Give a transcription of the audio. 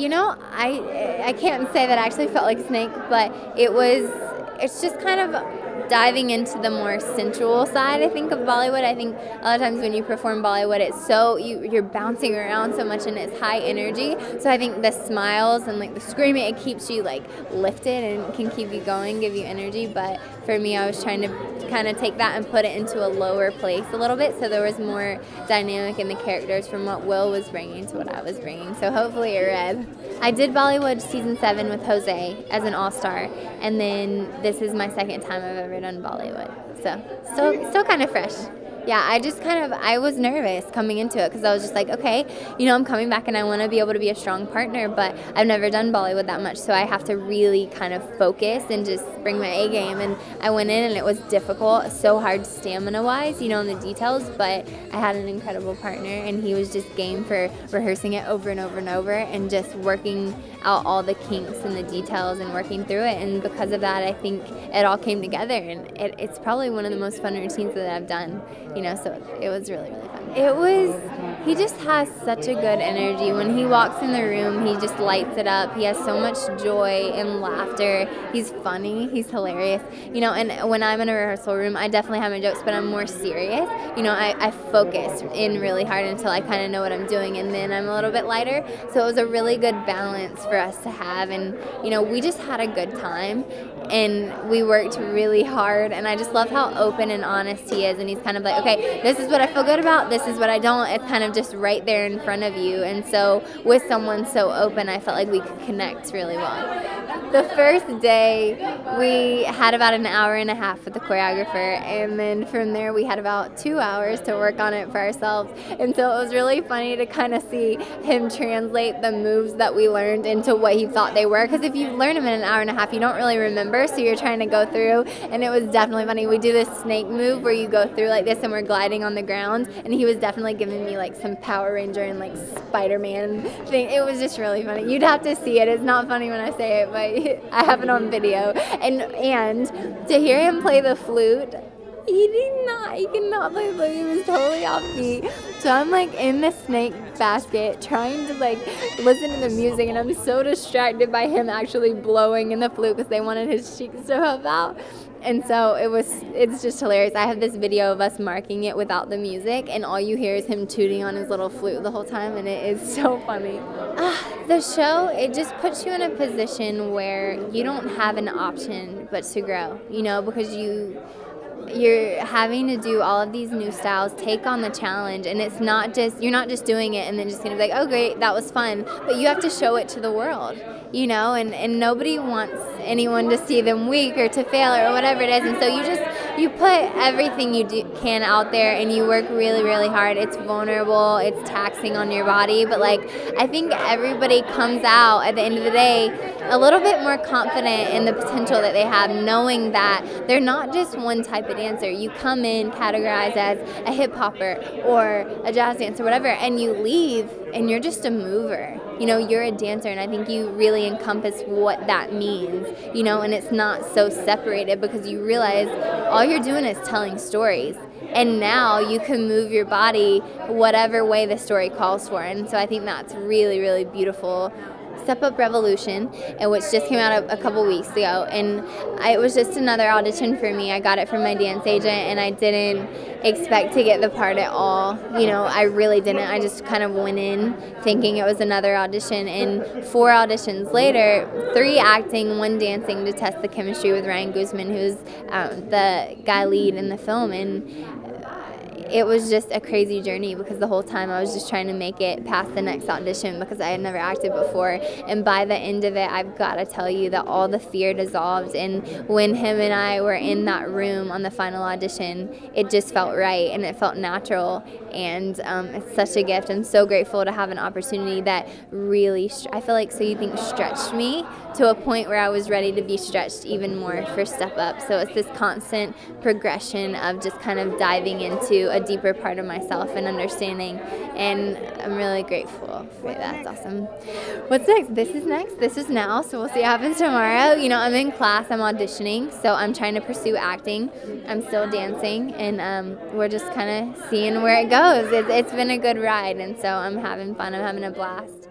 You know, I can't say that I actually felt like a snake, but it's just kind of diving into the more sensual side, I think, of Bollywood. I think a lot of times when you perform Bollywood, it's so, you're bouncing around so much and it's high energy. So I think the smiles and like the screaming, it keeps you like lifted and can keep you going, give you energy. But for me, I was trying to kind of take that and put it into a lower place a little bit, so there was more dynamic in the characters from what Will was bringing to what I was bringing. So hopefully it read. I did Bollywood season 7 with Jose as an all-star, and then this is my second time I've ever done Bollywood. So still kind of fresh. Yeah, I was nervous coming into it because I was just like, okay, you know, I'm coming back and I want to be able to be a strong partner, but I've never done Bollywood that much, so I have to really kind of focus and just bring my A game. And I went in and it was difficult, so hard stamina-wise, you know, in the details, but I had an incredible partner and he was just game for rehearsing it over and over and over and just working out all the kinks and the details and working through it. And because of that, I think it all came together, and it's probably one of the most fun routines that I've done. You know, so it was really, really fun. He just has such a good energy. When he walks in the room, he just lights it up. He has so much joy and laughter. He's funny. He's hilarious. You know, and when I'm in a rehearsal room, I definitely have my jokes, but I'm more serious. You know, I focus in really hard until I kind of know what I'm doing, and then I'm a little bit lighter. So it was a really good balance for us to have, and, you know, we just had a good time, and we worked really hard, and I just love how open and honest he is, and he's kind of like, okay, this is what I feel good about, this is what I don't. It's kind of just right there in front of you. And so with someone so open, I felt like we could connect really well. The first day, we had about an hour and a half with the choreographer, and then from there we had about 2 hours to work on it for ourselves. And so it was really funny to kind of see him translate the moves that we learned into what he thought they were, because if you learn them in an hour and a half, you don't really remember, so you're trying to go through, and it was definitely funny. We do this snake move where you go through like this and we're gliding on the ground, and he was definitely giving me like some Power Ranger and like Spider-Man thing. It was just really funny. You'd have to see it. It's not funny when I say it, but I have it on video. And to hear him play the flute, he could not play the flute. He was totally off beat. So I'm like in the snake basket trying to like listen to the music, and I'm so distracted by him actually blowing in the flute because they wanted his cheeks to help out. And so it's just hilarious. I have this video of us marking it without the music, and all you hear is him tooting on his little flute the whole time, and it is so funny. The show, it just puts you in a position where you don't have an option but to grow, you know, because you're having to do all of these new styles, take on the challenge, and it's not just, you're not just doing it and then just gonna be like, oh great, that was fun, but you have to show it to the world, you know, and nobody wants anyone to see them weak or to fail or whatever it is, and so you put everything you can out there, and you work really, really hard. It's vulnerable, it's taxing on your body, but like, I think everybody comes out at the end of the day a little bit more confident in the potential that they have, knowing that they're not just one type of dancer. You come in categorized as a hip hopper or a jazz dancer, whatever, and you leave and you're just a mover. You know, you're a dancer, and I think you really encompass what that means, you know, and it's not so separated because you realize all you're doing is telling stories. And now you can move your body whatever way the story calls for. And so I think that's really, really beautiful. Step Up Revolution, which just came out a couple weeks ago, and it was just another audition for me. I got it from my dance agent, and I didn't expect to get the part at all. You know, I really didn't. I just kind of went in thinking it was another audition, and 4 auditions later, 3 acting, 1 dancing, to test the chemistry with Ryan Guzman, who's the guy lead in the film. And it was just a crazy journey because the whole time I was just trying to make it past the next audition because I had never acted before. And by the end of it, I've got to tell you that all the fear dissolved. And when him and I were in that room on the final audition, it just felt right and it felt natural. And it's such a gift. I'm so grateful to have an opportunity that really, I feel like, stretched me to a point where I was ready to be stretched even more for Step Up. So it's this constant progression of just kind of diving into a deeper part of myself and understanding, and I'm really grateful for that. It's awesome. What's next? This is next. This is now, so we'll see what happens tomorrow. You know, I'm in class, I'm auditioning, so I'm trying to pursue acting. I'm still dancing, and we're just kind of seeing where it goes. It's been a good ride, and so I'm having fun. I'm having a blast.